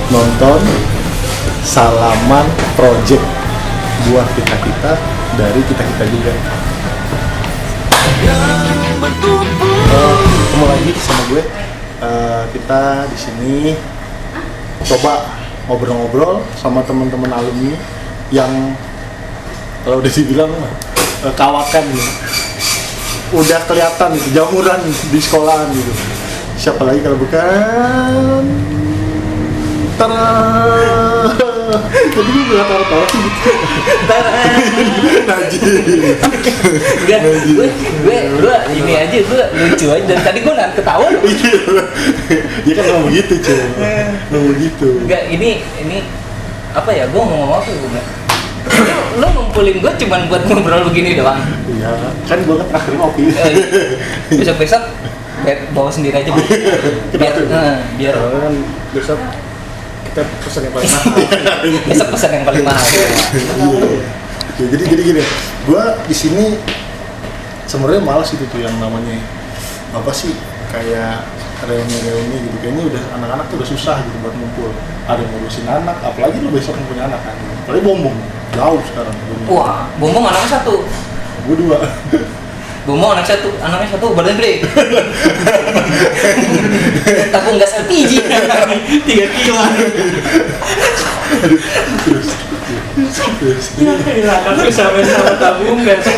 nonton salaman project buat kita dari kita juga. Ketemu lagi sama gue. Kita di sini coba ngobrol-ngobrol sama teman-teman alumni yang kalau udah dibilang kawakan gitu. Udah kelihatan gitu, jamuran di sekolahan gitu. Siapa lagi kalau bukan jadi gue gak tahu sih gitu. Najib. Enggak, gue ini aja, gue lucu aja. Dan tadi gue nggak ketawa loh. Dia kan ngomong gitu cuy. Ngomong gitu. Enggak, ini apa ya, gue mau ngomong apa ya? Lo ngumpulin gue cuman buat ngobrol begini doang. Iya, kan gue kan terakhir ngopi. Besok bawa sendiri aja. Biar kan besok kita pesan yang paling mahal. Besok pesan yang paling mahal. Iya. Jadi gini, gue di sini sebenarnya malas itu tuh yang namanya apa sih kayak reuni gitu. Kayaknya udah anak-anak tuh udah susah gitu buat ngumpul. Ada yang ngurusin anak, apalagi lu besok yang punya anak kan. Apalagi Bombong jauh sekarang. Wah, Bombong anaknya 1. Gue 2. Bombong anaknya satu, badan gede. Tapi nggak LPG, 3 kilo. Terus. Ya, kan sama tabung nggak sih?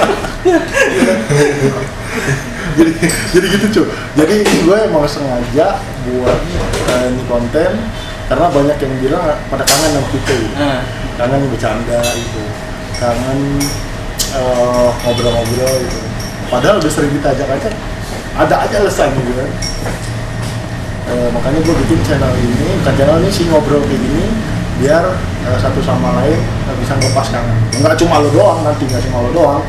Jadi gitu cuy. Jadi gue emang sengaja buat ini konten karena banyak yang bilang pada kangen sama kita gitu. Kangen bercanda gitu, kangen ngobrol-ngobrol gitu. Padahal udah sering kita ajak aja, ada aja alasan gitu kan. Makanya gue bikin channel ini, bukan channel ini sih, ngobrol kayak gini biar satu sama lain bisa ngelepas kangen. Nggak cuma lo doang nanti, nggak cuma lo doang.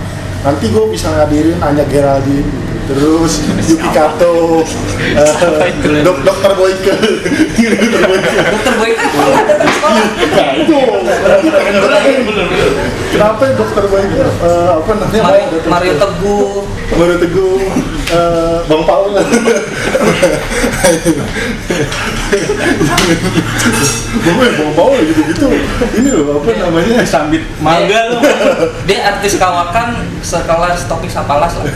Nanti gue bisa ngadirin Anya Geraldine gitu. Terus Yuki Kato, Dokter Boyke. Dokter Boyke ada di sekolah. Nah itu, kenapa Dokter Boyke? Apa namanya? Mario Teguh, Bang Paul. Bang Paul gitu-gitu. Ini loh apa namanya? Sambit mangga loh. Dia artis kawakan sekelas Topik Sapalas lah.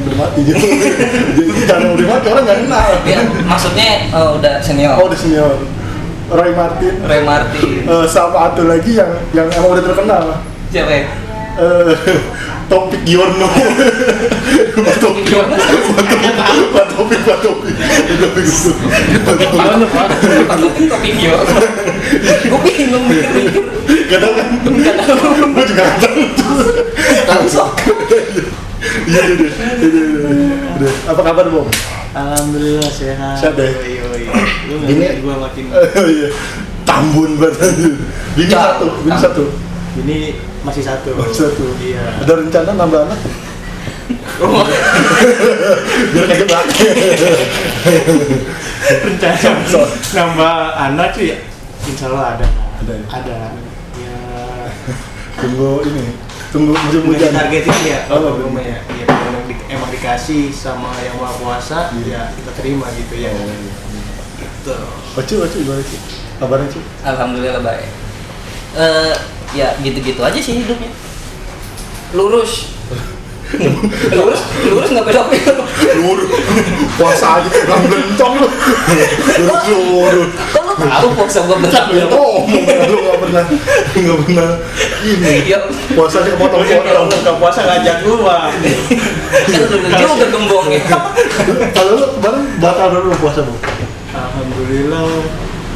Udah mati jadi karena udah mati orang nggak kenal. Dia maksudnya udah senior. Oh udah senior. Roy Martin. Sama satu lagi yang emang udah terkenal. Siapa ya? Topik Giorno. Topik Giorno. Gue bingung mikir. Gak tau kan? Gue juga gak tau. Iya. Apa kabar Bom? Alhamdulillah sehat. Sehat deh. Ini gua makin. Iya. Tambun banget. Bini satu. Ini masih satu. Iya. Ada rencana nambah anak? Biar kayak belakang. Rencana nambah anak sih, insya Allah ada. Ya. Tunggu musim hujan. Targetin ya. Oh, belum ya. Iya, emang dikasih sama yang Maha Kuasa, ya kita terima gitu ya. Gitu. Ocu gimana sih? Kabarnya Cu? Alhamdulillah baik. Ya gitu-gitu aja sih hidupnya. Lurus nggak beda-beda. Lurus. Puasa aja kurang bencong lu. Lurus. Kok lo tahu puasa gua bentar? Ngomong lu nggak pernah ini. Ya Puasanya potong-potong. Buka puasa ngajak gua. kan udah juga gembong ya. Kalau lu kemarin batal dulu puasa Bu? Alhamdulillah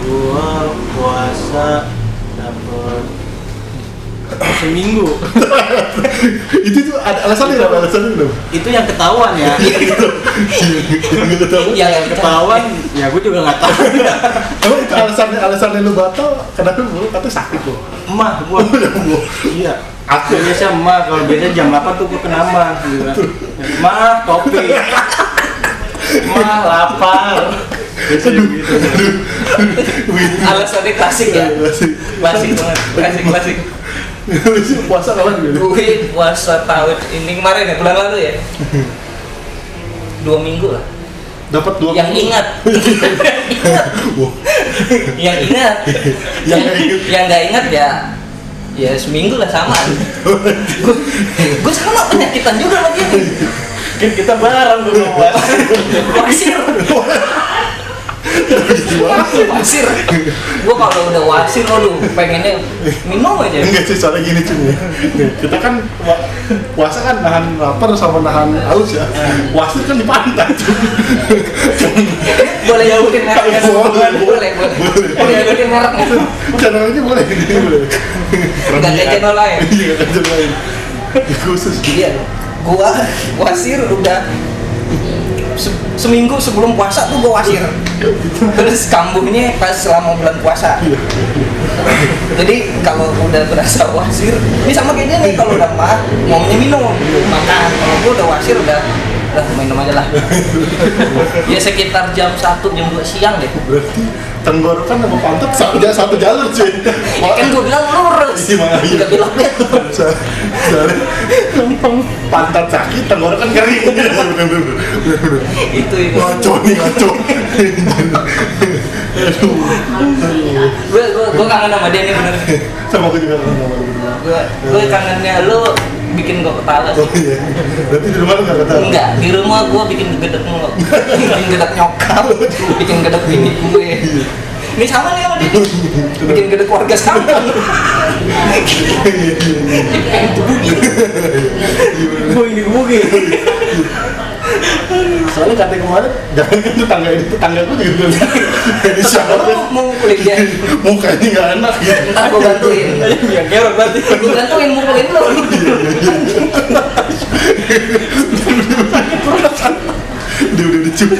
gua puasa dapet seminggu. Itu tuh ada alasannya dong. Itu yang ketahuan ya. Yang Ketahuan ya gua juga nggak tahu. Emang itu alasannya lu batal kenapa lu katanya sakit lu? Emah gua. Iya. Aku biasa emah, kalau biasa jam 8 tuh gua kena emah gitu. Emah kopi. Emah lapar. Biasa gitu. alasannya klasik ya. Klasik banget. Klasik. Puasa kapan gitu? Gue puasa tahun ini kemarin ya, bulan lalu ya. 2 minggu lah. Dapat 2 yang ingat. Wah, Yang ingat. yang nggak ingat. Yang nggak ingat ya seminggu lah sama. Gue sama penyakitan juga lagi. Kan kita bareng dulu Mas. Wasir. Wasir. Gue kalau udah wasir aduh pengennya minum aja. Enggak sih, soalnya gini cuy. Kita kan puasa kan nahan lapar sama nahan haus ya. Wasir kan di pantat. Boleh nyebutin mereknya? Boleh. Boleh. Boleh nyebutin mereknya? Channelnya boleh ini boleh. Nggak kayak channel lain. Iya, nggak kayak channel lain. Khusus. Iya. Gua wasir udah seminggu sebelum puasa tuh gua wasir. Terus kambuhnya pas selama bulan puasa. Jadi kalau udah berasa wasir, ini sama kayak dia nih, kalau udah maunya minum, makan. Kalau gua udah wasir udah minum aja lah. Ya sekitar jam 1, jam 2 siang deh. Berarti tenggorokan sama pantat satu jalur cuy. Ya kan gua bilang lurus. Gimana? Udah bilang Soalnya lempeng pantat sakit, tenggorokan kering. Bener-bener. itu. Ngaco nih, ngaco. Aduh. Gua kangen sama dia nih bener. Sama aku juga sama lu berdua. Gue kangennya lu bikin gue ketawa Oh sih. iya. Berarti di rumah lu nggak ketawa? Enggak, di rumah gue bikin gedek mulu. Bikin gedek nyokap, bikin gedek bini gue. Ini sama nih sama dia. Bikin gedek keluarga sama. Pengen dibunuh. Gue ini gue. Soalnya katanya kemarin, jangan kan tetangga gue juga bilang jadi siapa Lu mau mukulin dia? mukanya nggak enak ya. Ntar gue bantuin. Yang kerok berarti. Gue bantuin mukulin lu. Dia udah lucu, dia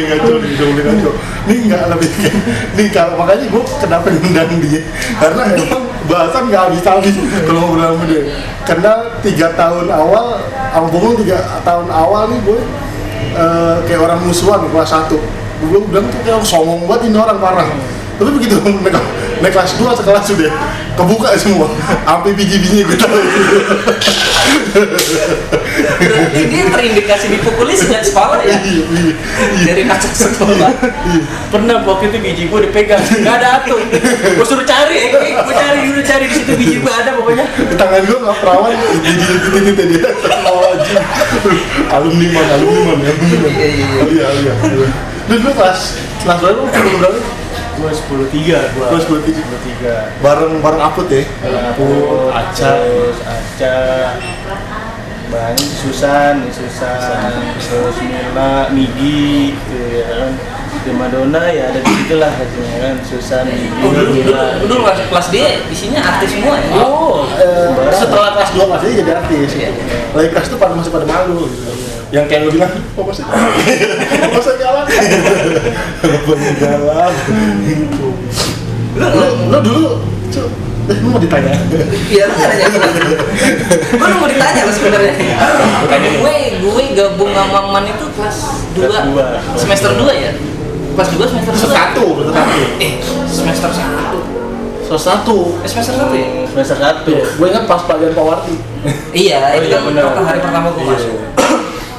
ngaco nih, udah mulai ngaco. Ini nggak lebih kan, nih kalau makanya gue kenapa ngundang dia, karena emang bahasan nggak habis-habis kalau ngobrol sama dia. Karena 3 tahun awal, Bongol 3 tahun awal nih gue kayak orang musuhan kelas 1. Gue bilang tuh kayak songong banget ini orang parah. Tapi begitu naik kelas 2 sekelas sudah kebuka semua, sampai biji-bijinya gue tahu. Berarti dia terindikasi dipukuli sejak sekolah ya? Iya. Dari masuk sekolah. Pernah waktu itu biji gue dipegang, nggak ada atur. Gue suruh cari, gue cari di situ biji gue ada pokoknya. Di tangan gue nggak perawan, jadi tadi wajib. Alumni mana? Iya. Dulu kelas berapa? Berapa? Gue 10-3 gue. Kelas 10-3. Bareng Aput ya. Aku Aca, banyak Susan, terus Mila, Migi, gitu ya kan. Di Madonna ya ada di situ lah katanya kan, Susan, Migi, Mila. Dulu kelas dia isinya artis semua ya? Setelah kelas 2 masih jadi artis. Iya. Lagi kelas tuh masih pada malu gitu. Yang kayak lu bilang, oh masih jalan. Banyak jalan. Gitu. Lu dulu, lu mau ditanya? Iya, lu nanya gue mau ditanya lo sebenarnya. Gue gabung sama Man itu kelas 2 semester 2 ya? Kelas 2 semester 1? Semester 1 semester 1 ya? Semester 1. Gue ingat pas pelajaran Pak Warti. Iya, itu kan benar. hari pertama gue masuk.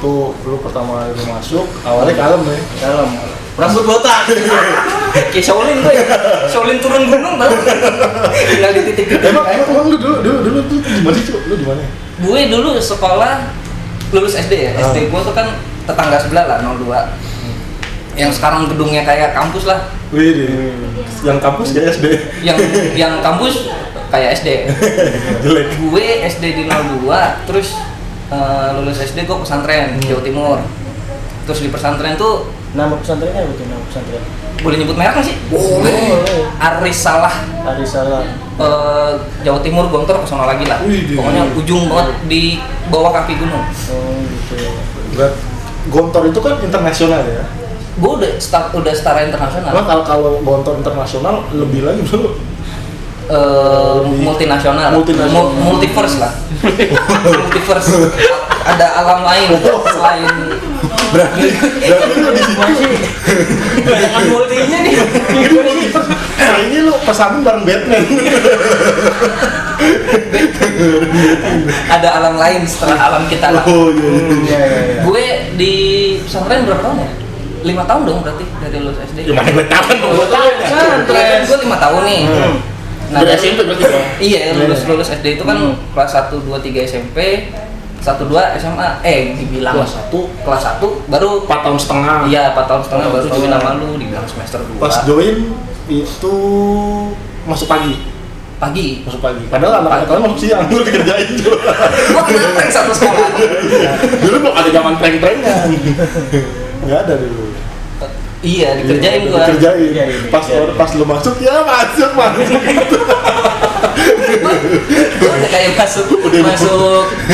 Tuh, dulu pertama kali lu masuk, awalnya kalem ya. Dalam rambut botak. Kayak Shaolin gue ya? Shaolin turun gunung tau? Tinggal di titik-titik. Emang lu dulu tuh di mana sih, Cuk? Lu di mana? Gue dulu sekolah lulus SD ya. SD gue tuh kan tetangga sebelah lah, 02. Yang sekarang gedungnya kayak kampus lah. Wih, yang kampus kayak SD. Yang kampus kayak SD. Jelek. Gue SD di 02, terus lulus SD gue pesantren Jawa Timur. Terus di pesantren tuh Nama pesantrennya apa tuh nama pesantren? boleh nyebut merek nggak sih? Boleh. Arisalah. Jawa Timur Gontor kesono lagi lah. Wih, Pokoknya ujung banget di bawah kaki gunung. Oh gitu. Berat. Gontor itu kan internasional ya. Gue udah setara internasional. Emang kalau Gontor internasional lebih lagi bro. Multinasional. Multiverse lah. Multiverse. Ada alam lain selain Berarti lu di sini. dengan multinya nih. Ini lu pesanin bareng Batman. Ada alam lain setelah alam kita lah. Oh iya. Gue di pesantren berapa tahun ya? 5 tahun dong berarti dari lulus SD. Gimana gue tahu kan gue tahu. Pesantren gue 5 tahun nih. Nah, Udah SMP berarti dong? Iya, lulus SD itu kan kelas 1, 2, 3 SMP, 1, 2 SMA. Dibilang kelas 1 baru 4 tahun setengah. Iya, 4 tahun setengah baru join sama lu, dibilang semester 2. Pas join itu masuk pagi. Masuk pagi. Padahal anak-anak kalian masuk siang, lu dikerjain tuh. Gua kena prank satu sekolah. Dulu belum ada zaman prank-prankan. Enggak ada dulu. Iya, dikerjain gua. Dikerjain. Pas lu masuk ya masuk. Gua udah kayak masuk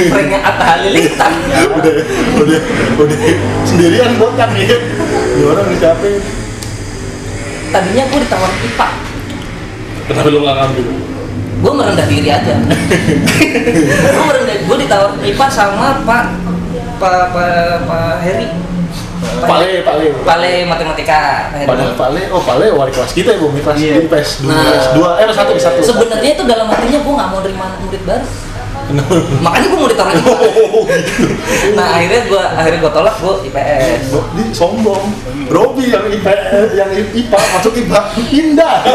pranknya Atta Halilintar. udah sendirian botak nih. Ini orang dicapin. Tadinya gua ditawarin IPA. Kenapa lu nggak ngambil? Gua merendah diri aja. Gua ditawarin IPA sama Pak Heri. Pale matematika. Pale wali kelas kita ya, Bung. Kelas di PS 2, PS1. Sebenarnya itu dalam hatinya gua nggak mau nerima murid baru. Makanya gua mau ditawarin IPA. Nah, akhirnya gua tolak, gua IPS. Di sombong. Robi yang IPS, yang IPA masuk IPA pindah.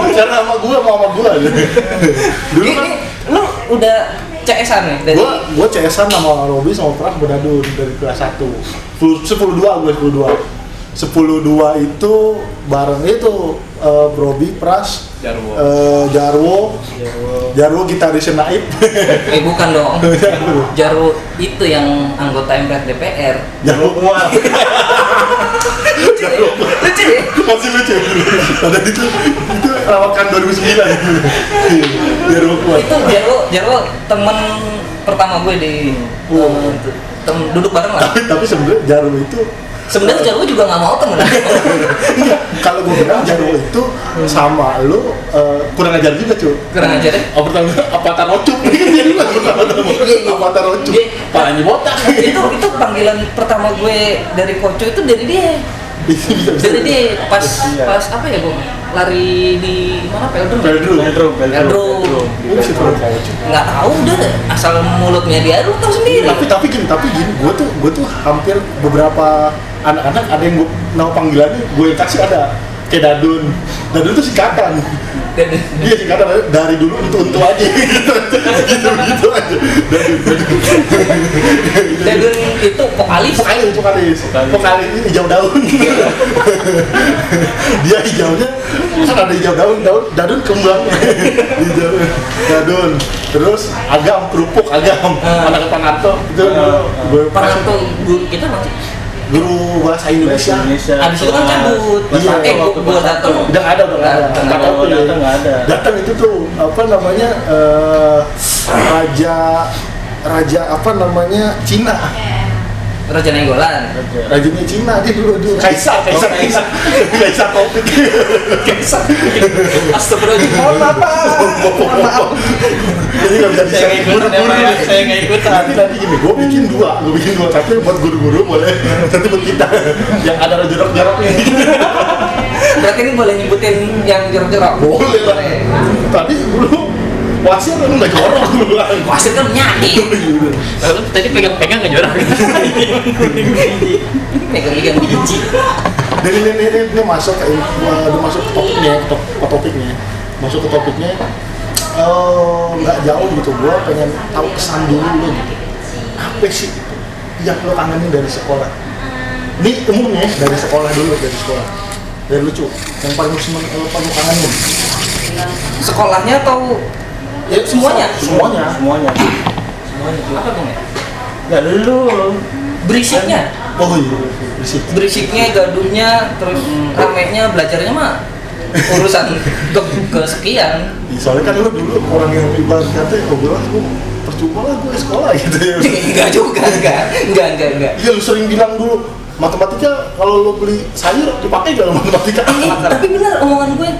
Bicara sama gua. Dulu kan Ini lu udah CS-an nih dari gua CS-an sama Robi sama Pras berdadun dari kelas 1. 10-2 itu bareng itu Robi, Pras, Jarwo gitarisnya Naib. bukan dong. Jarwo itu yang anggota MPR DPR. Jarwo kuat. Lucu ya? Masih lucu. Pada itu lawakan 2009. Jarwo kuat. Itu Jarwo teman pertama gue di duduk bareng lah. Tapi sebenarnya Jarwo itu Jarwo juga nggak mau temen. kalau gue bilang Jarwo itu sama lu kurang ajar juga cuy. Kurang ajar deh. Pertama Avatar Ocup. Avatar Ocup. Palanya botak. Itu panggilan pertama gue dari Koco itu dari dia. Dari dia pas apa ya Bung? Lari di mana? Peldrum. Nggak tahu udah asal mulutnya dia lu tahu sendiri. Tapi gini, gue tuh hampir beberapa anak-anak ada yang nama panggilannya gue yang kasih ada kayak Dadun tuh singkatan. Dia singkatan dari dulu untuk aja gitu aja. Dadun itu vokalis ini hijau daun. Dia hijaunya kan ada hijau daun kembang. Hijau Dadun. Terus kerupuk agam. Anak Panarto itu Panarto guru kita masih guru bahasa Indonesia. Abis itu kan cabut. Gua datang. Udah nggak ada. Datang itu tuh apa namanya raja apa namanya Cina. Raja Nainggolan. Rajanya Cina dia dulu Kaisar Topik. Astagfirullahaladzim. Mohon maaf. Jadi nggak bisa Saya nggak ikutan. Nanti gini, gue bikin dua, satu buat guru-guru boleh, satu buat kita yang ada jorok-joroknya. Berarti ini boleh nyebutin yang jorok-jorok? Boleh lah. Tadi dulu wasir kan nggak jorok dulu. Wasir kan nyanyi. Lalu tadi pegang-pegang nggak jorok. Pegang-pegang biji. Dan ini masuk ke topiknya. Nggak jauh gitu, gue pengen tahu kesan dulu lo gitu. Apa sih yang lo kangenin dari sekolah? Ini umumnya dari sekolah dulu, dari lucu. Yang paling kangenin. Sekolahnya atau Ya, semuanya? Semuanya. Apa dong ya? Nggak dulu. Berisiknya? Oh iya, Berisiknya, gaduhnya, terus ramenya, belajarnya mah urusan kesekian. Soalnya kan lo dulu orang yang ibarat kata, gue percuma lah gue sekolah gitu ya. Enggak juga, enggak. Iya, lu sering bilang dulu matematika kalau lo beli sayur dipakai gak matematika? Tapi benar omongan gue.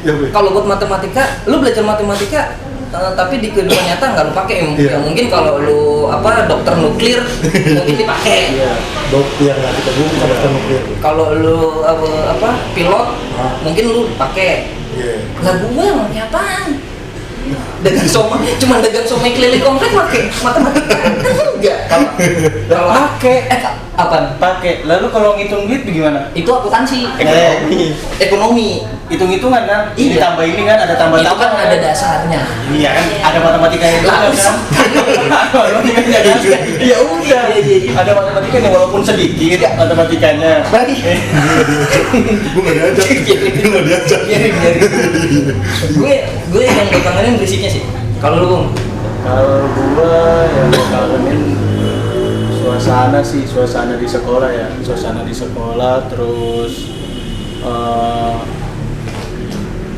Ya, gue. Kalau buat matematika, lu belajar matematika tapi di kehidupan nyata nggak lu pakai. Ya mungkin kalau lu dokter nuklir mungkin dipakai. Iya. Dokter nggak kita bukan dokter nuklir. Kalau lu pilot mungkin lu pakai. Iya. Lah gue mau apaan? dagang somai, cuma dagang somai keliling komplek pakai matematika kan enggak. Kalau apa? Pakai. Lalu kalau ngitung duit gimana? Itu akuntansi. Ekonomi. Hitung-hitungan kan? Iya. Ditambah ini kan ada Itu tambah-tambah. kan ada dasarnya. Iya kan ada matematikanya juga Lah, kan. Matematikanya kan. Ya udah. Iya. Ada matematikanya walaupun sedikit matematikanya. Baik. Gue nggak diajak. Gue nggak diajak. Biarin. Gue yang gue kangenin berisiknya sih. Kalau lu Bung? Kalau gua yang gua kangenin suasana di sekolah ya, suasana di sekolah terus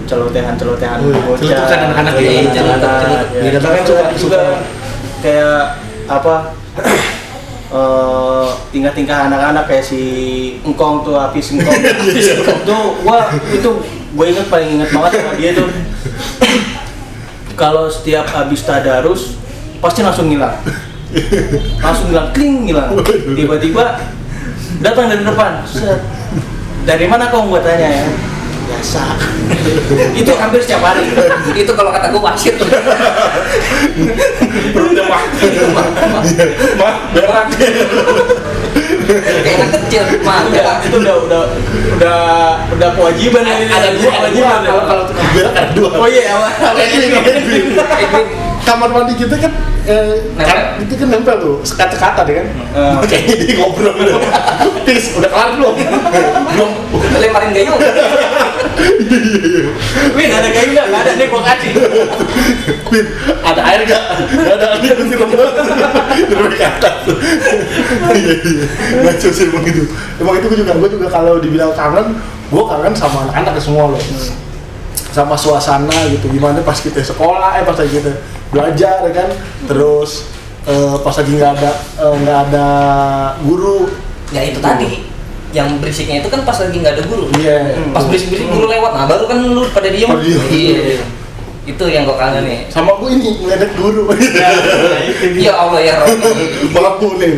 celotehan bocah, celutukan anak-anak ya. celutukan Celutuk. ya. Iya, Kan suka juga kayak apa tingkah-tingkah anak-anak kayak si Engkong tuh, Apis Engkong. Tuh, wah itu gue paling inget banget sama dia tuh. Kalau setiap habis tadarus pasti langsung ngilang, kling ngilang. Tiba-tiba datang dari depan. Set. Dari mana kau buat tanya ya? Biasa. Itu hampir setiap hari. Itu kalau kata gue wasit. Udah mah berak. Kayak anak kecil, mah. Itu udah kewajiban ya. Ada dua kewajiban. Kalau tukang berak ada 2. Oh iya, awal. Edwin. Kamar mandi kita kan itu kan nempel tuh sekata-kata deh kan. Kayaknya dia ngobrol. Tis, udah kelar belum? Belum. Lemparin gayung. Win, ada kayak enggak? Enggak ada nih gua kasih. Win, ada air nggak? Nggak ada air di rumah. Terus ke atas. Iya. Ngaco sih emang itu. Emang itu gue juga kalau dibilang kangen, gue kangen sama anak-anak semua loh. Sama suasana gitu, gimana pas kita sekolah, pas lagi kita belajar ya kan, terus pas lagi nggak ada guru. Ya itu tadi, yang berisiknya itu kan pas lagi nggak ada guru. Iya. Pas berisik-berisik guru lewat, nah baru kan lu pada diem. Pada diem. Iya. Itu yang gue kangen nih. Sama gue ini ngeledek guru. Ya Allah ya Robi. Mampu nih.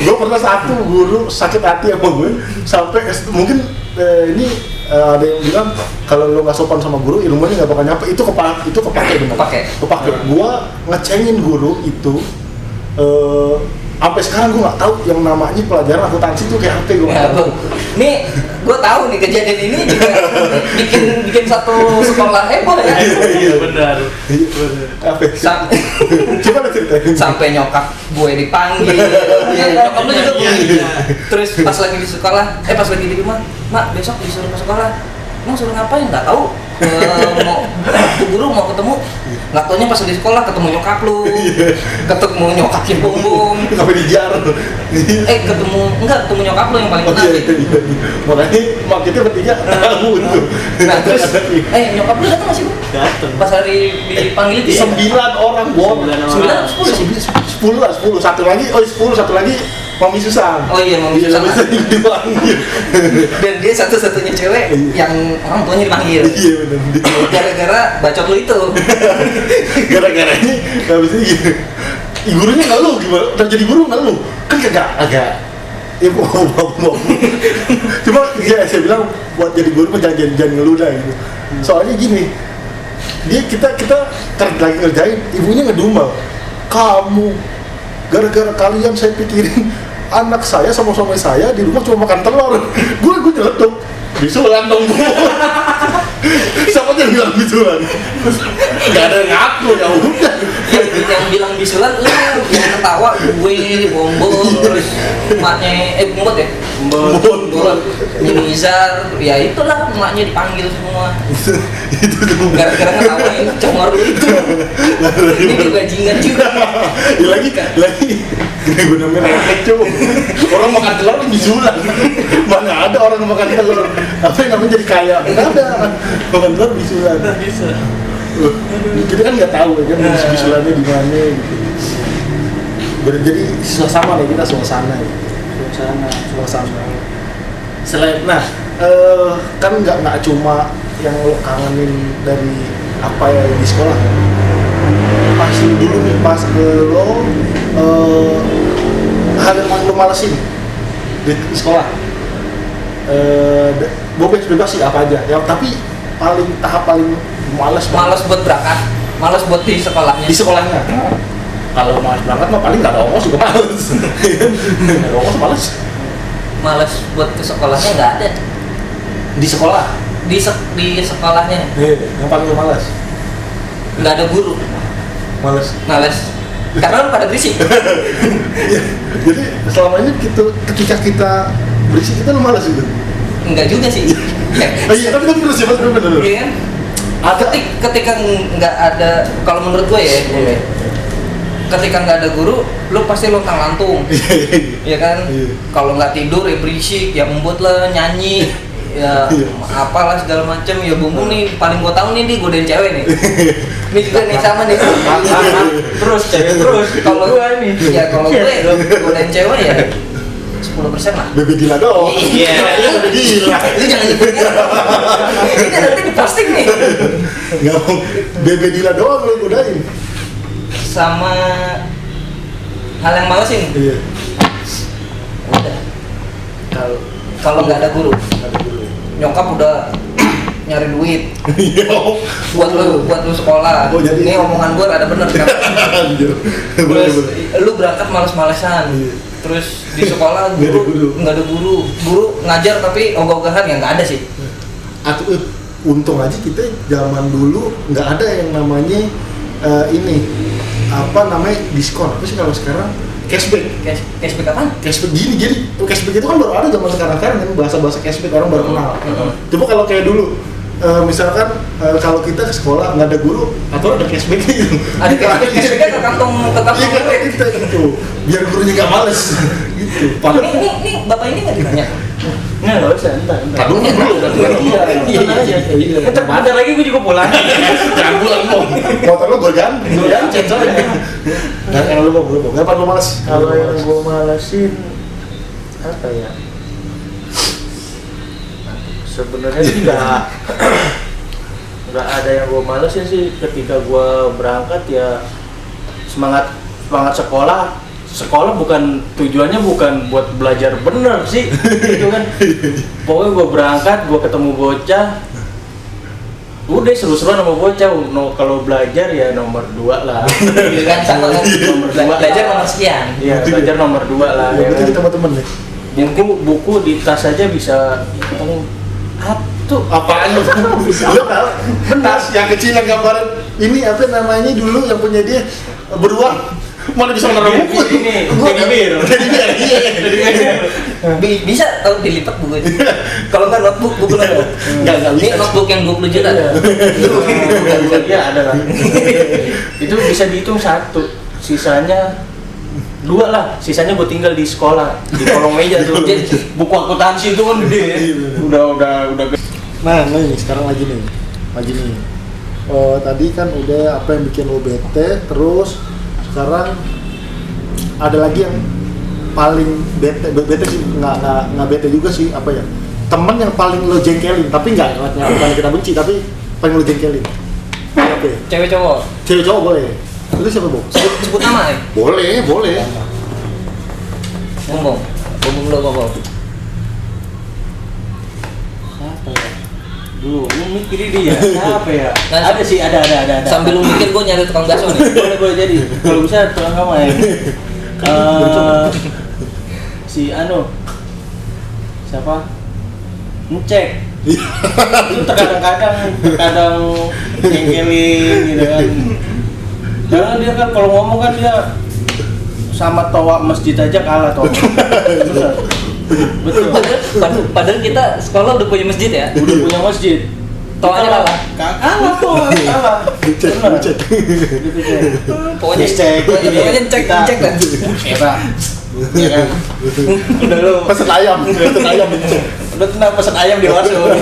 Gue pernah satu guru sakit hati sama gue sampai mungkin ini ada yang bilang kalau lo nggak sopan sama guru ilmunya nggak bakal nyampe. Itu kepake bener. Kepake. Gua ngecengin guru itu sampai sekarang gue nggak tahu yang namanya pelajaran akuntansi itu kayak apa gue nggak tahu. Nih gue tahu nih kejadian ini juga bikin satu sekolah heboh ya. Iya Benar. Apa? Sam- Coba lo ceritain. Sampai nyokap gue dipanggil. Nyokap lu juga gue. Terus pas lagi di sekolah, pas lagi di rumah, mak besok disuruh ke sekolah. Emang suruh ngapain? Nggak tahu. Mau guru mau ketemu, nggak taunya pas di sekolah ketemu nyokap lu, ketemu nyokapnya Bung. Sampai dijar. Ketemu nyokap lu yang paling kenal. Iya. Makanya mak kita bertiga tahu itu. Nah terus, nyokap lu datang nggak sih Bung? Datang. Pas hari dipanggil itu. 9 orang, Bom. 9 10 10. Satu lagi Mami Susan. Oh iya, Mami Susan. Dipanggil. Dan dia satu-satunya cewek yang orang tuanya dipanggil. Iya benar. Gara-gara bacot lu itu. Gara-gara ini nggak bisa gitu. Gurunya nggak lu gimana? Udah jadi guru nggak lu? Kan agak. Ya mau. Cuma ya saya bilang buat jadi guru mah jangan ngeludah gitu. Soalnya gini, kita lagi ngerjain, ibunya ngedumel. Kamu gara-gara kalian saya pikirin anak saya sama suami saya di rumah cuma makan telur. Gue nyeletuk. Bisulan dong. Siapa yang bilang bisulan? Gak ada yang ngaku, ya udah. Yang bilang bisulan lu yang ketawa gue Bombol terus emaknya Bombot ya? Bombot Nizar, ya itulah emaknya dipanggil semua. Itu tuh. Gara-gara ngetawain congor lu itu. Ini bajingan juga. Ya lagi gue namanya refleks cuy. Orang makan telur bisulan. Mana ada orang makan telur? Apa yang namanya jadi kaya? Nggak ada. Makan telur bisulan. Bisa. Kita kan nggak tahu ya kan bisulannya di mana gitu. Jadi suasana nih kita suasana. Selain kan nggak cuma yang lo kangenin dari apa ya di sekolah. Pas dulu nih pas ke lo hal yang lo malesin di sekolah. Bebas sih apa aja. Ya tapi tahap paling malas Malas buat berangkat. Malas buat di sekolahnya. Di sekolahnya. Kalau malas berangkat mah paling nggak ada ongkos juga males. Nggak ada ongkos males. Malas buat ke sekolahnya nggak ada. Di sekolah. Di sekolahnya Yang paling malas. nggak ada guru. Males. Males. Karena pada berisik. Iya. Jadi selama ini ketika kita berisik kita malas gitu. Enggak juga sih. Iya, tapi bener sih, bener. Iya kan? Ketika nggak ada, kalau menurut gue ya, ketika nggak ada guru, lu pasti lontang lantung, ya kan? Iya. Kalau nggak tidur ya berisik, ya membut lah, nyanyi, ya apalah segala macam, ya bumbu nih paling gue tahu nih godain cewek nih. Ini juga nih sama nih. Terus cewek terus. Kalau gue nih, ya kalau gue godain cewek ya 10% lah. Bebe Dila doang. Iya. Bebe Dila. Itu jangan nyebutnya. Ini nanti diposting nih. Nggak mau. Bebe Dila doang lo godain. Sama hal yang malesin. Iya. Udah. Kalau nggak ada guru, Ada dulu. nyokap udah nyari duit Iya. buat lu sekolah. Oh, jadi- Ini omongan gue rada bener kan. Anjir. Terus lu berangkat males-malesan. Iya. Terus di sekolah Nggak ada guru. nggak ada guru. Guru ngajar tapi ogah-ogahan ya nggak ada sih. Atau untung aja kita zaman dulu nggak ada yang namanya ini apa namanya diskon. Apa sih kalau sekarang cashback? Cashback apaan? Cashback gini, jadi cashback itu kan baru ada zaman sekarang kan bahasa cashback orang baru kenal. Mhm. Coba kalau kayak dulu misalkan kalau kita ke sekolah nggak ada guru atau ada cashback gitu. Ada cashbacknya ke kantong Iya kan duit. kita gitu, biar gurunya nggak males gitu. Padahal Ini bapak ini nggak ditanya. Nggak usah, entar. Aduh, dulu. Iya. Bentar lagi gue juga pulang. Jangan pulang mau. Motor lu gue ganti. Dan yang lu mau belum? Kenapa lu males? Kalau yang gue malesin apa ya? Sebenarnya sih nggak ada yang gue malesin sih. Ketika gue berangkat ya semangat sekolah bukan tujuannya bukan buat belajar bener sih gitu kan. Pokoknya gue berangkat, gue ketemu bocah, udah seru-seruan sama bocah. Kalau belajar ya nomor 2 lah. Gitu kan sama Nomor dua. belajar nomor sekian. Iya, belajar nomor 2 lah. Ya, Ya berarti kan? kita teman-teman nih. Buku di tas aja bisa hitung apa tuh? Apaan lu? Lu tahu? Tas yang kecil yang gambaran ini apa namanya dulu yang punya dia beruang. Mana bisa menaruh buku? Ini, Gua teddy bear. Teddy bear, iya. Bisa tahu dilipat buku itu. Kalau nggak notebook buku notebook. Nggak Ini bisa. notebook yang 20 juta. Iya ada lah. Itu bisa dihitung 1, sisanya 2 lah. Sisanya gue tinggal di sekolah di kolong meja tuh. Buku akuntansi itu kan gede. Udah gede. Nah, nih sekarang lagi nih. Tadi kan udah apa yang bikin lo bete, terus sekarang ada lagi yang paling bete sih, nggak bete juga sih, apa ya, temen yang paling lo jengkelin, tapi nggak kita benci, tapi paling lo jengkelin. Oke. Cewek cowok. Cewek cowok boleh. Itu siapa, Bo? Sebut nama ya. Boleh. Ngomong lo ngomong. Siapa ya? Dulu lu mikirin dia. Siapa ya? Nah, Ada sih, ada. Sambil lu mikir gue nyari tukang bakso nih. boleh jadi. Kalau bisa tukang kamu ya. Si siapa? Ngecek. Itu terkadang jengkelin gitu kan. Karena dia kan kalau ngomong kan dia sama toa masjid aja kalah toa. Betul. Padahal kita sekolah udah punya masjid ya. Udah punya masjid. Toanya kalah. Kalah tuh, kalah. Dicek. Gitu cek. Pokoknya Pokoknya cek kan. Hebat. Ya kan? Udah lu Pesen ayam dicek. udah tenang pesen ayam di warung.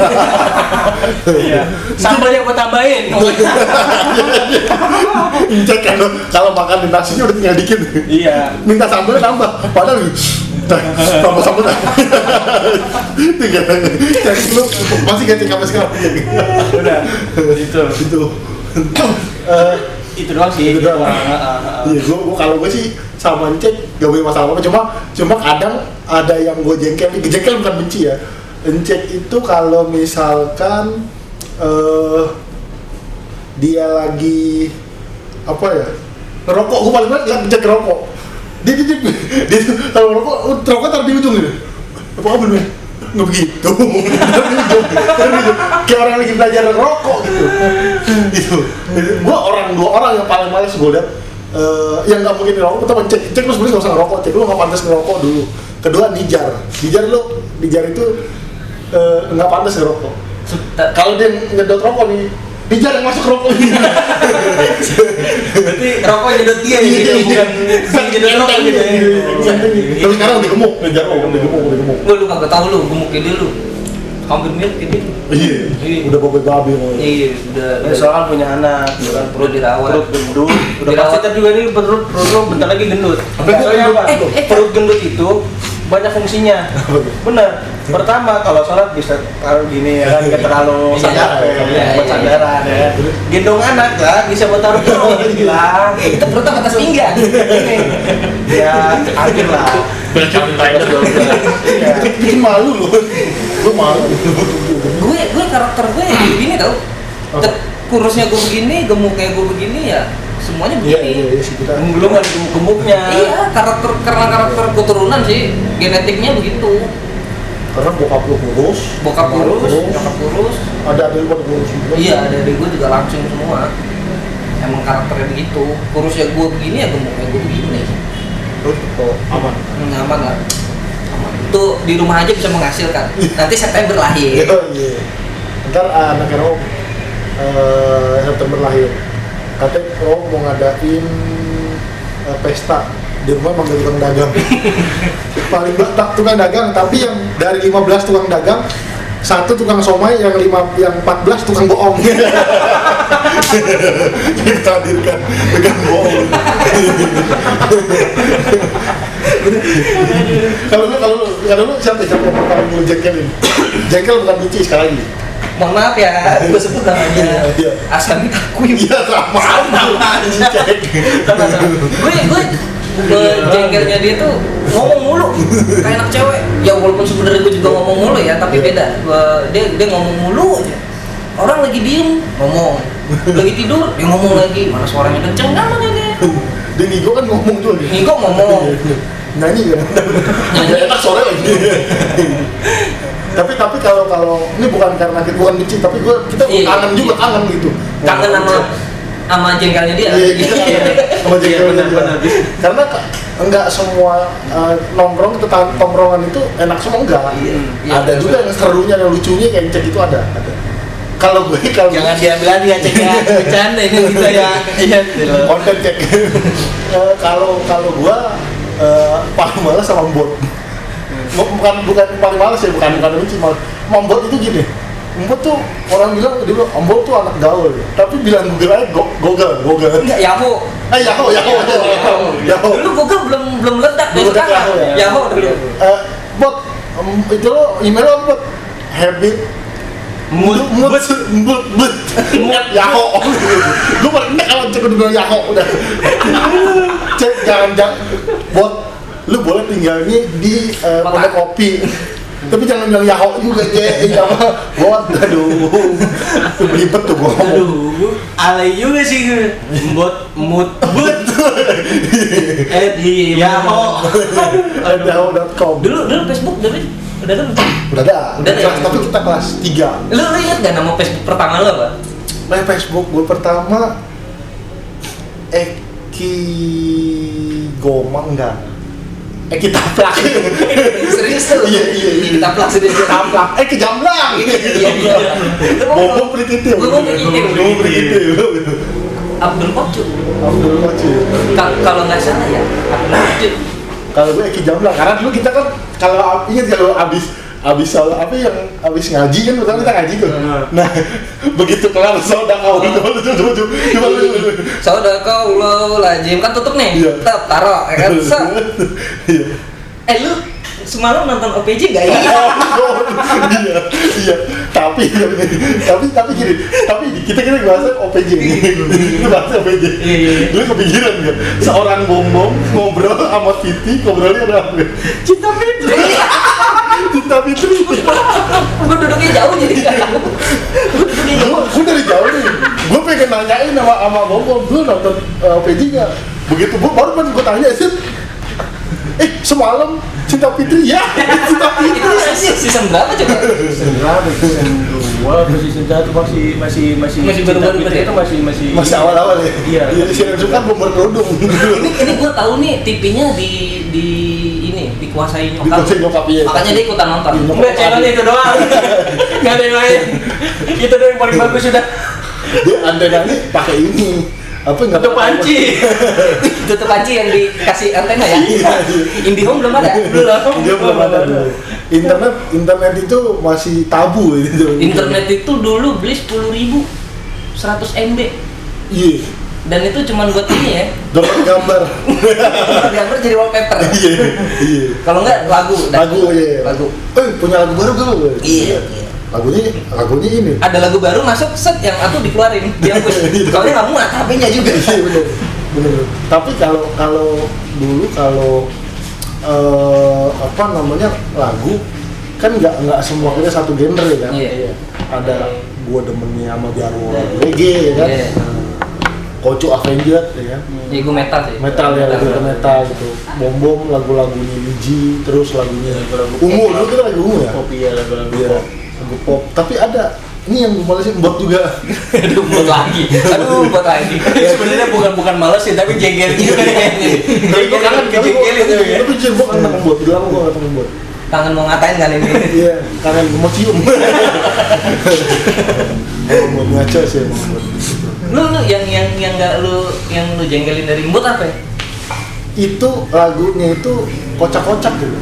Iya. Sambalnya gua tambahin. Cek kalau makan di nasinya udah tinggal dikit. Iya. Minta sambalnya tambah, padahal tambah sambal. Tinggal cek lu masih ganti kamar sekarang. Udah. Itu. Itu doang sih. Itu doang. Iya, gua kalau gue sih sama Encek gak punya masalah apa, cuma kadang ada yang gue jengkel bukan benci ya. Encek itu kalau misalkan dia lagi apa ya, ngerokok. Gue paling banget nggak pencet ngerokok. Dia tuh kalau ngerokok, rokok taruh di ujung gitu. Apa bener? Nggak begitu. Kayak orang lagi belajar ngerokok gitu. Itu. Dua orang yang paling males gue lihat. Yang nggak mungkin ngerokok, kita cek terus nggak usah ngerokok, cek lu nggak pantas ngerokok dulu. Kedua nijar itu nggak pantas ngerokok. Kalau dia ngedot rokok nih, nijar yang masuk rokok ini. Berarti rokok nyedot dia gitu, bukan nyedot rokok gitu. Tapi sekarang udah gemuk, nijar udah gemuk. Lu kagak tahu lu gemuknya dia lu. Hampir mirip kayak dia. Iya, udah babi. Iya, udah. Soalnya punya anak, kan Perlu dirawat. perut gendut. Udah Dirawat. pasti ntar juga nih perut lo bentar lagi gendut. Sampai Soalnya gendut, apa? Perut gendut itu banyak fungsinya. Bener. Pertama kalau sholat bisa taruh gini ya kan, nggak terlalu sadar buat sandaran ya. Gendong anak lah bisa buat taruh gini lah. Itu perutnya atas pinggang. Ya akhir lah. Bikin malu loh. Gue malu. gue karakter gue begini tau. Kurusnya gue begini, gemuknya gue begini ya. Semuanya begini. Iya sih kita. Belum ada gemuknya. Iya, karena karakter keturunan sih, genetiknya begitu. Karena bokap lu kurus, Bokap kurus, nyokap kurus. ada adik lu pada kurus juga. Iya, adik gue juga langsung semua. Emang karakternya begitu. Kurusnya gue begini ya, gemuknya gue begini. Terus aman. Aman lah. Aman. Itu di rumah aja bisa menghasilkan. Nanti September lahir. Iya. Ntar anaknya Rob September lahir. Katanya Rob mau ngadain pesta di rumah, manggil tukang dagang. Paling banyak tukang dagang, tapi yang dari 15 tukang dagang, satu tukang somai, yang 14 tukang bohong. Kita hadirkan tukang bohong. Kalau lu siapa yang paling lu jengkelin? Jengkel bukan benci sekali lagi. Mohon maaf ya, gue sebut namanya. Iya. Asami Takwim. Iya sama aja. Gue jengkelnya dia tuh ngomong mulu kayak anak cewek. Ya walaupun sebenarnya gue juga ngomong mulu ya, tapi beda. Dia ngomong mulu aja. Orang lagi diem ngomong, lagi tidur dia ngomong lagi, mana suaranya kenceng kan mana dia. Dia Nigo kan ngomong juga. Nigo ngomong. Nyanyi kan. Nyanyi enak sore lagi. Tapi kalau ini bukan karena kita bukan benci, tapi kita kangen juga, kangen gitu. Kangen sama jengkelnya dia. Iya, kita kangen sama jengkelnya dia. Karena enggak semua nongkrong tongkrongan itu enak semua, enggak. Iya, Ada juga yang serunya, yang lucunya, kayak cek itu ada. Kalau Jangan diambil lagi ya cek ya, bercanda ini kita ya. Iya. konten cek. Kalau gua paling malas sama bot. Bukan paling males ya, bukan benci, malah Mbot itu gini. Mbot tuh orang bilang dia bilang Mbot tuh anak gaul, tapi bilang Google aja Google. Enggak, Yahoo. Yahoo. Dulu Google belum meledak dari Belum meledak sekarang. Yahoo ya. Yahoo dulu. Bot itu lo email lo Bot habit mood Yahoo. Gue paling enak kalau cek udah Yahoo udah. Cek jangan Bot, lu boleh tinggalnya di Pondok Kopi, tapi jangan bilang Yahoo juga sama Bot. Aduh, itu belibet tuh gua ngomong. Aduh, alay juga sih gue. Mood di Yahoo.com. Dulu Facebook udah ada. Udah ada. Tapi kita kelas 3. Lu ingat gak nama Facebook pertama lo apa? Facebook gue pertama Eki Gomang enggak? Eki Taplak. Serius tuh? Iya. Taplak serius. Taplak. Eki Jamblang. Iya. Bobo Prititiu. Abdul Kocu. Kalau nggak salah ya, Abdul Kocu. Kalau gue Eki Jamblang, karena dulu kita kan kalau ingat kalau abis ngaji kan, pertama kita ngaji tuh. Nah, begitu kelar sodakau Sadaqallahul-azim kan tutup nih. Iya. Tetap taruh ya kan. Lu semalam nonton OPJ gak ya? Iya. Tapi gini, kita bahas OPJ nih. Kita bahas OPJ. Lu kepikiran nggak? Seorang bongbong ngobrol sama Titi, ngobrolnya ada apa? Cinta Fitri. Gue duduknya jauh jadi. Gue dari jauh nih. Gue pengen nanyain sama Bom dulu nonton PJ nggak? Begitu baru kan gue tanya sih. Semalam Cinta Fitri ya? Cinta Fitri Season berapa coba? Season 2, season 1 masih baru-baru Cinta Fitri itu masih awal-awal ya? Iya. Si Rensu kan belum berkerudung. Ini gue tahu nih TV-nya dikuasai nyokap. Dikuasai nyokap, iya. Makanya dia ikutan nonton. Enggak, channelnya itu doang. Enggak ada yang lain. Itu doang yang paling bagus sudah. Dia antenanya pakai ini. Apa nggak Tutup panci. Tutup panci yang dikasih antena ya. Iya. IndiHome belum ada. Dia belum ada dulu. Internet itu masih tabu gitu. Internet itu dulu beli 10.000 100 MB. Iya. Dan itu cuma buat ini ya. Dapat gambar. Gambar jadi wallpaper. Iya. Iya. Kalau enggak lagu. Iya. Lagu. Punya lagu baru gak? Iya. Lagunya ini. Ada lagu baru masuk set yang satu dikeluarin, dihapus. Soalnya nggak muat HP-nya juga. Iya bener. Tapi kalau dulu apa namanya lagu kan nggak semua kita satu genre ya kan. Iya. Ada gua demennya sama Jarwo lagu reggae ya kan. Iya. Kocu Avenger ya kan. Iya, gue metal sih. Metal ya, metal gitu. Bom lagu-lagunya Niji, terus lagunya Ungu, dulu kita lagu Ungu ya. Kopi ya lagu-lagu Iya. pop. Lagu pop. Tapi ada ini yang gue malesin bot juga. Aduh, buat lagi. Sebenarnya bukan males sih, tapi jengkel juga. Tapi gue kangen jengkel itu ya. Tapi jujur gue kangen bot. Udah lama gue gak ketemu bot. Kangen mau ngatain kan ini? Iya, kangen mau cium. Mau ngaco sih emang bot. Lu yang nggak lu jengkelin dari Mbut apa ya? Itu lagunya itu kocak-kocak gitu.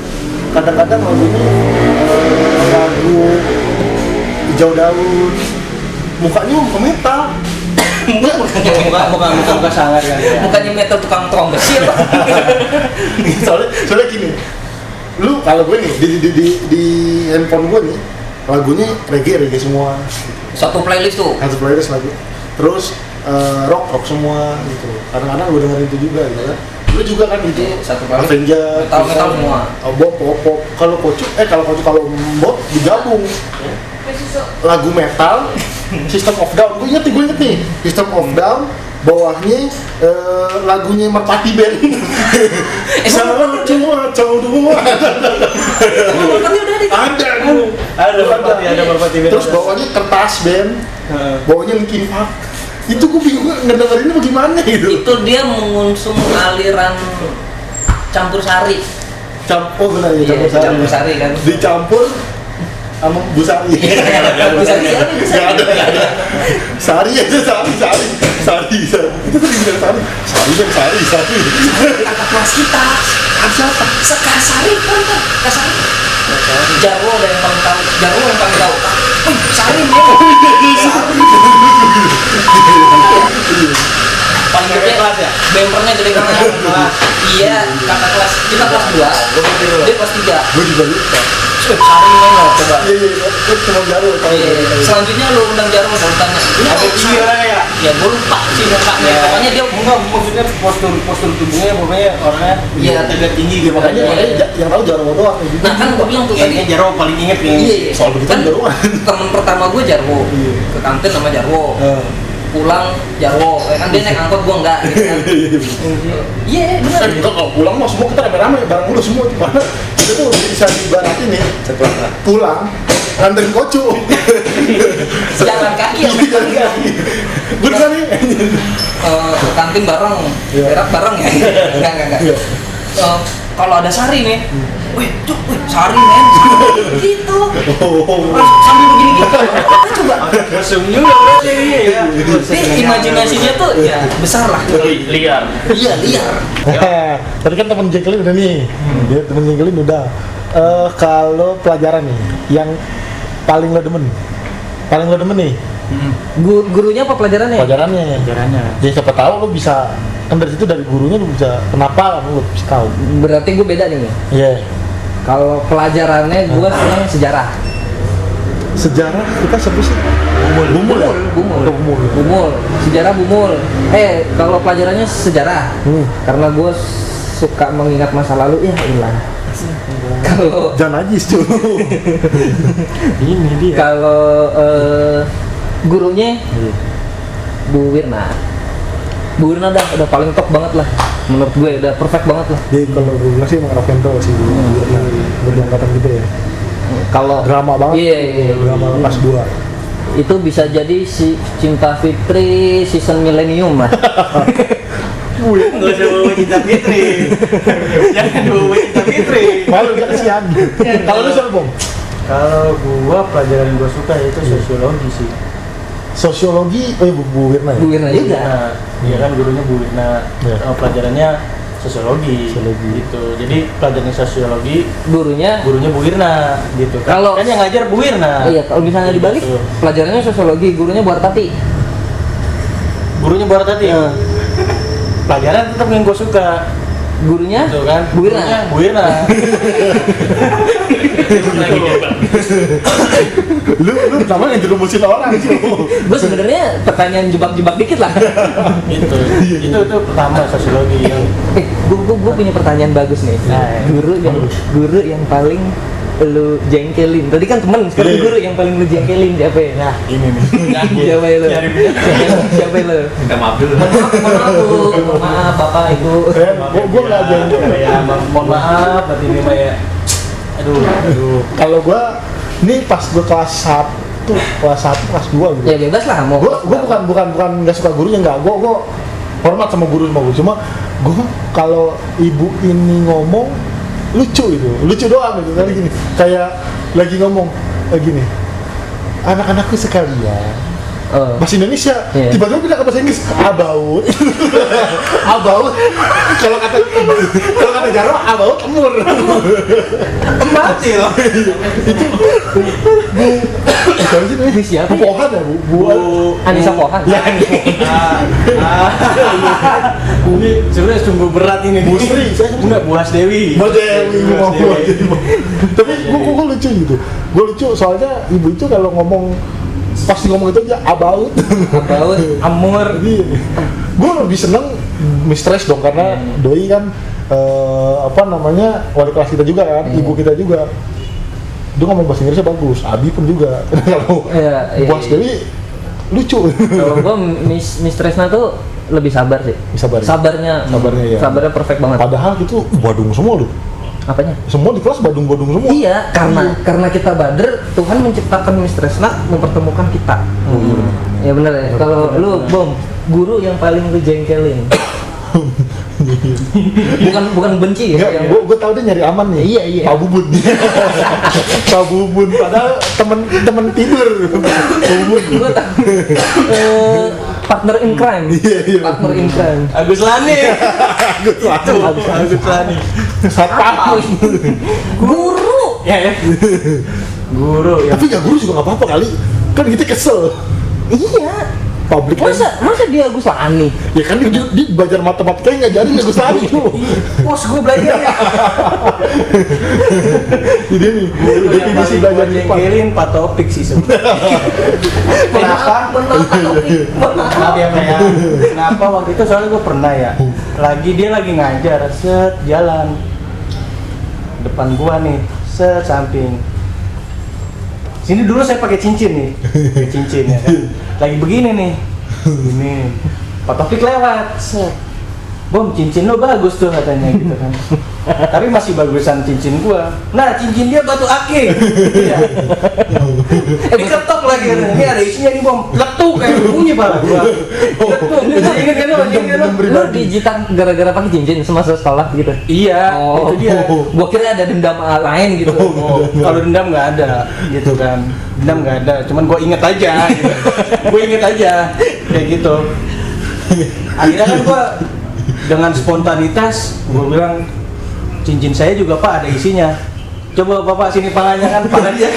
Kadang-kadang lagunya lagu hijau daun, mukanya muka metal. Muka sangat kan. Bukannya metal tukang besi apa? soalnya gini, lu kalau gue nih di handphone gue nih lagunya reggae semua. Satu playlist tuh. Satu playlist lagu. Terus rock semua gitu. Kadang-kadang gue dengerin itu juga gitu kan. Lu juga kan gitu. Iya, satu playlist. Avenger, Metal semua. Pop. Kalau Mbot digabung. Lagu metal, System of Down. Gue inget nih. System of Down, bawahnya lagunya Merpati Band. Sama cuma ada Merpati Band. Terus bawahnya Kertas Band, bawahnya Linkin Park. Itu gue bingung ngedengerinnya bagaimana gitu. Itu dia mengusung aliran campur sari. Benar ya, Campur sari kan. Dicampur sama Bu Sari. Bu Sari siapa? Nggak ada. Sari aja Sari. Itu tadi bilang Sari. Kakak kelas kita. Siapa? Sekasari kan? Kasari. Jarwo ada yang paling tahu. Wih, Sari dia. Paling gede kelas ya? Bempernya gede banget. Iya, kakak kelas kita kelas 2. Dia kelas 3. Gue juga lupa. Sari mana coba? Iya, itu cuma Jarwo. Selanjutnya lu undang Jarwo dan tanya. Ini Ada ciri orangnya ya? Ya gue lupa sih mukanya. Pokoknya dia Enggak, maksudnya postur tubuhnya pokoknya orangnya Iya. tegak tinggi gitu. Makanya yang tahu Jarwo doang. Nah kan gue bilang tuh tadi. Kayaknya Jarwo paling inget nih. Iya, Soal begitu kan Jarwo. temen pertama gue Jarwo. Iya. Ke kantin sama Jarwo. Pulang Jarwo, kan dia naik angkot gue enggak gitu kan. Iya, benar. Enggak, kalau pulang mah semua kita rame-rame bareng dulu semua di mana. Itu tuh bisa dibaratin nih. Setelah Pulang nganterin kocu. Jalan kaki ya. Jalan kaki. Bener nih. Ke kantin bareng, Iya. berak bareng ya. Enggak. Iya. Kalau ada Sari nih, wih, Sari men, gitu. Oh. Sambil begini gitu. Coba. mesum juga berarti ya. Imajinasinya tuh ya besar lah. Liar. Iya, liar. Tadi kan temen jengkelin udah nih. Dia temen jengkelin udah. Kalau pelajaran nih, yang paling lo demen nih Gurunya apa pelajarannya? pelajarannya. Ya siapa tahu lo bisa kan dari situ dari gurunya lo bisa kenapa lo bisa tahu. Berarti gue beda nih. Iya. Kalau pelajarannya gue senang sejarah. Sejarah kita sebut sih Bumul ya? Bumul. Sejarah bumul. Kalau pelajarannya sejarah. Karena gue suka mengingat masa lalu ya ilah. Kalau Jangan najis cuy. Ini dia. kalau gurunya Bu Wirna. Bu Wirna udah paling top banget lah. Menurut gue udah perfect banget lah. Jadi kalau gue bilang sih emang Ravento sih berangkatan gitu ya. Kalau Drama banget. Iya. Drama kelas 2. Itu bisa jadi si Cinta Fitri season milenium lah. Nggak usah bawa Cinta Fitri. Jangan bawa Cinta Fitri. Malu dia kesian. Kalau lu siapa, Bang? Kalau gua pelajaran gua suka yaitu sosiologi sih. Sosiologi, Bu Wirna ya? Bu Wirna juga. Iya kan gurunya Bu Wirna. Iya. Pelajarannya sosiologi. Sosiologi. Gitu. Jadi pelajaran sosiologi Gurunya gurunya Bu Wirna gitu kan. Kalau- Kan yang ngajar Bu Wirna. iya, kalau misalnya dibalik Gitu. pelajarannya sosiologi, gurunya Bu Artati. Gurunya Bu Artati. Pelajaran tetap yang gua suka. Gurunya Gitu kan. Bu Wirna. Gurunya Bu Wirna. Lu namanya ngerumusin orang sih. Gue sebenarnya pertanyaan jebak-jebak dikit lah. Gitu. Itu pertama sosiologi yang Gue punya pertanyaan bagus nih. Nah, Guru yang paling lu jengkelin. Tadi kan temen, sekarang Iya. guru yang paling lu jengkelin siapa ya? Nah, Ini nih. siapa ya lu? Siapa ya lu? minta maaf dulu. Maaf Bu, maaf Bapak Ibu. Gue nggak jengkel. Ya, mohon maaf berarti ini mah ya. Aduh. Kalau gue, ini pas gue kelas 1, kelas 2 gitu. Ya bebas lah mau. Gue bukan nggak suka gurunya, nggak. Gue hormat sama guru. Cuma gue kalau ibu ini ngomong lucu doang gitu. Kayak gini, kayak lagi ngomong gini, anak-anakku sekalian, bahasa Indonesia, Iya. tiba-tiba pindah ke bahasa Inggris, about. About. Kalau kata Jarwo, about umur. Mati loh. Siapa sih namanya? Bu siapa Bu ya? Pohan ya, Bu. Anissa Pohan. Ya, Ini sebenarnya sungguh berat ini. Bu Sri, saya Enggak, Bu Hasdewi. Bu Dewi, Bu Bu Hasdewi. Tapi gue lucu gitu. Gue lucu soalnya ibu itu kalau ngomong pasti ngomong itu aja about. Baut, Amur. Jadi gue lebih seneng mistress dong karena doi kan apa namanya wali kelas kita juga kan, ibu kita juga. Dia ngomong bahasa Inggrisnya bagus, Abi pun juga. Kalau Iya, Bu Dewi lucu. Kalau gue Miss Tresna tuh lebih sabar sih. Sabar. Sabarnya Sabarnya, iya. Sabarnya perfect banget. Padahal itu Badung semua loh. Apanya? Semua di kelas Badung semua. Iya, karena kita bader, Tuhan menciptakan Miss Tresna mempertemukan kita. Ya bener ya. Kalau lu Bom, guru yang paling lu jengkelin. bukan benci ya. Enggak, gue tau dia nyari aman nih. Iya. Pak Bubun. Pak Bubun, padahal temen tidur. Pak Bubun. Gue tahu. Partner in crime. Iya. Partner in crime. Agus Lani. Agus Lani. Satpam. Guru. Ya. Guru ya. Tapi nggak guru juga nggak apa-apa kali. Kan kita kesel. Iya. Publik Masa dia Agus Lani? ya kan dia belajar matematika ngajarin Agus Lani tuh. Bos gue belajar ya. Jadi nih definisi belajar IPA. jengkelin Pak Topik sih sebenarnya. Kenapa? Maaf ya Pak ya. Kenapa waktu itu soalnya gue pernah ya. Dia lagi ngajar, set jalan depan gua nih, set samping. Sini dulu saya pakai cincin nih, pakai cincin ya kan. Lagi begini nih, ini Pak Topik lewat, set. Bom, cincin lo bagus tuh katanya gitu kan. Tapi masih bagusan cincin gua. Nah, cincin dia batu akik. Iya. Diketok lagi katanya. Ini ada isinya nih, Bom. Letuk kayak bunyi pala gua. Letuk. Ingat kan lo? Ingat kan lo? Lu dijitak gara-gara pakai cincin semasa sekolah gitu? Iya, Oh, itu dia. gua kira ada dendam lain gitu. Oh, kalau dendam nggak ada, gitu kan. Dendam nggak ada, cuman gue inget aja. Gitu. Gue inget aja, kayak gitu. Akhirnya kan gue dengan spontanitas gue bilang cincin saya juga Pak ada isinya. Coba Bapak sini palanya kan, pala dia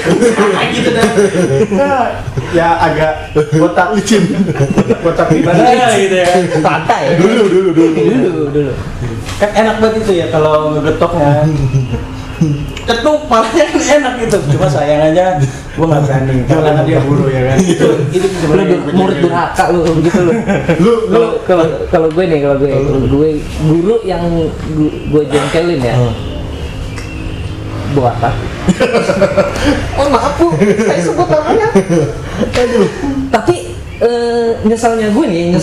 gitu dah. Nah, ya agak botak licin, botak gimana gitu ya. Santai. Dulu. Kan enak banget itu ya kalau ngegetoknya. Ketuk palanya kan enak gitu, cuma sayang aja gue nggak berani karena dia guru ya kan. Itu Lu sebenarnya murid durhaka lu begitu lu. Kalau gue nih, kalau gue guru yang gue jengkelin ya. Bu Artati. Oh maaf Bu, saya sebut namanya. Tapi nyesalnya gue Iya.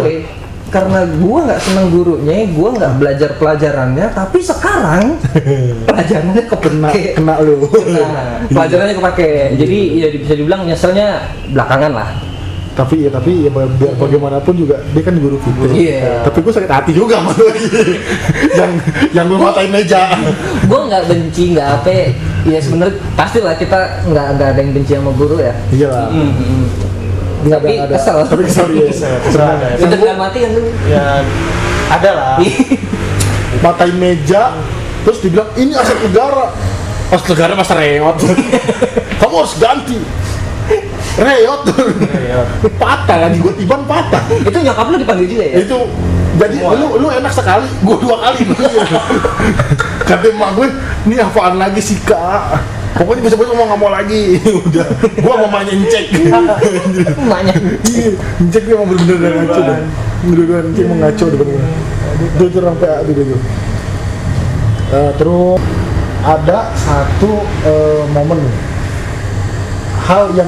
gue karena gue nggak seneng gurunya, gue nggak belajar pelajarannya, tapi sekarang pelajarannya kepake. Kena lu. Nah, pelajarannya kepake. Jadi ya bisa dibilang nyeselnya belakangan lah. Tapi ya biar bagaimanapun juga dia kan guru kita. Iya. Tapi gue sakit hati juga sama lu. yang gue matain meja. Gue nggak benci, nggak apa. Ya sebenarnya pastilah kita nggak ada yang benci sama guru ya. Iya lah. Tapi kesel. Tapi kesel ya. Kesel ada. Udah nggak mati kan lu? Ya ada lah. Matain meja, terus dibilang ini aset negara. Aset negara mas reot. Kamu harus ganti. Reot. Patah kan, gue tiban patah. Itu nyokap lu dipanggil juga ya? Itu jadi lu enak sekali, gue 2 kali. Kata emak gue, ini apaan lagi sih kak? Pokoknya besok-besok mau nggak mau lagi. Udah, gue mau main cek. Emaknya. Cek dia mau bener-bener ngaco dah. Bener-bener cek mau ngaco dah bener. Dia tuh sampai itu. Terus ada satu momen halnya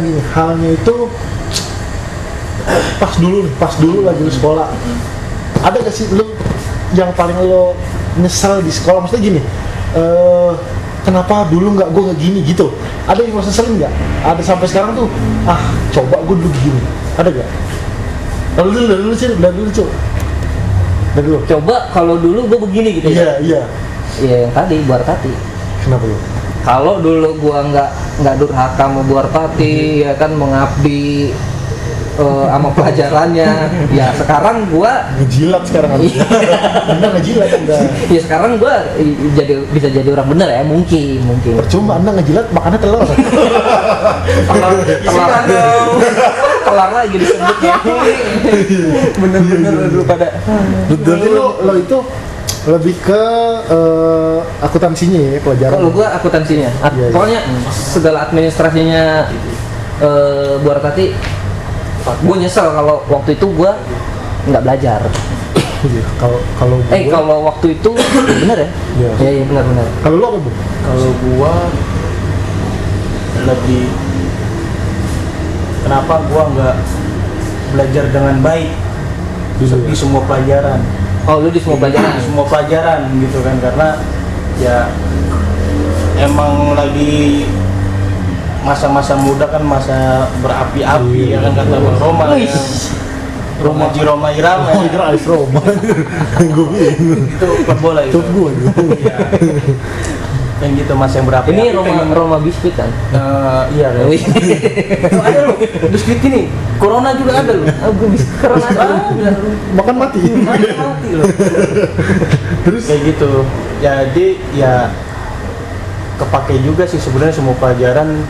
itu pas dulu lagi lu sekolah. Ada gak sih lu yang paling lo nyesel di sekolah? Maksudnya gini, kenapa dulu nggak gue gini gitu? Ada yang lo seselin nggak? Ada sampai sekarang tuh, coba gue dulu gini. Ada gak? Lalu dulu Coba kalau dulu gue begini gitu ya? Iya. Iya yang tadi, buar tati. Kenapa lu? Kalau dulu gua nggak durhaka mau buar tati, ya kan mengabdi sama pelajarannya. Ya sekarang gua Ngejilat sekarang harus. Anda ngejilat Anda. ya sekarang gua bisa jadi orang bener ya, mungkin. Percuma Anda ngejilat makannya telur. Kelar lagi disebutnya. Bener-bener dulu pada. Jadi lo itu lebih ke akuntansinya ya, pelajaran. Kalau gua akuntansinya, Iya. pokoknya segala administrasinya buar tati, gua nyesel kalau waktu itu gua nggak belajar. Iya, kalau gue, Kalau waktu itu bener ya? Iya. Iya benar. kalau lo apa Bu? Kalau gua lebih kenapa gua nggak belajar dengan baik Dulu di semua pelajaran. Oh lu di semua pelajaran? Di semua pelajaran gitu kan, karena ya emang lagi masa-masa muda kan, masa berapi-api ya kan, kata Bang Roma ya. Roma Jiroma Irama Oh, kira Ais Roma. Gue bingung. itu klub bola itu. Top gue Iya. Yang gitu mas yang berapi. Ini Roma biskuit kan? Iya. Wih. Tuh, ada loh biskuit ini. Corona juga ada loh. Gue Corona ada. makan mati. Mati loh. Terus Kayak gitu. Jadi ya kepake juga sih sebenarnya semua pelajaran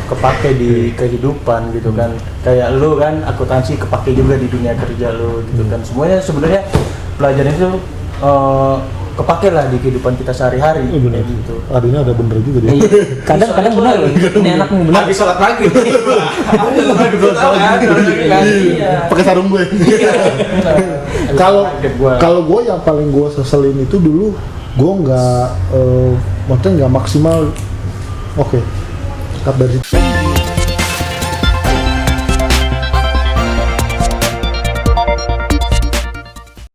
kepake di kehidupan gitu kan. Kayak lu kan akuntansi kepake juga di dunia kerja lu gitu kan. Semuanya sebenarnya pelajaran itu kepake lah di kehidupan kita sehari-hari bener. kayak gitu. Adanya ada bener juga dia. Iya. Kadang benar loh. Ini anak nih benar. Habis sholat maghrib. Pakai sarung gue. Kalau gue yang paling gue seselin itu dulu gue nggak maksudnya nggak maksimal. Oke. Cut dari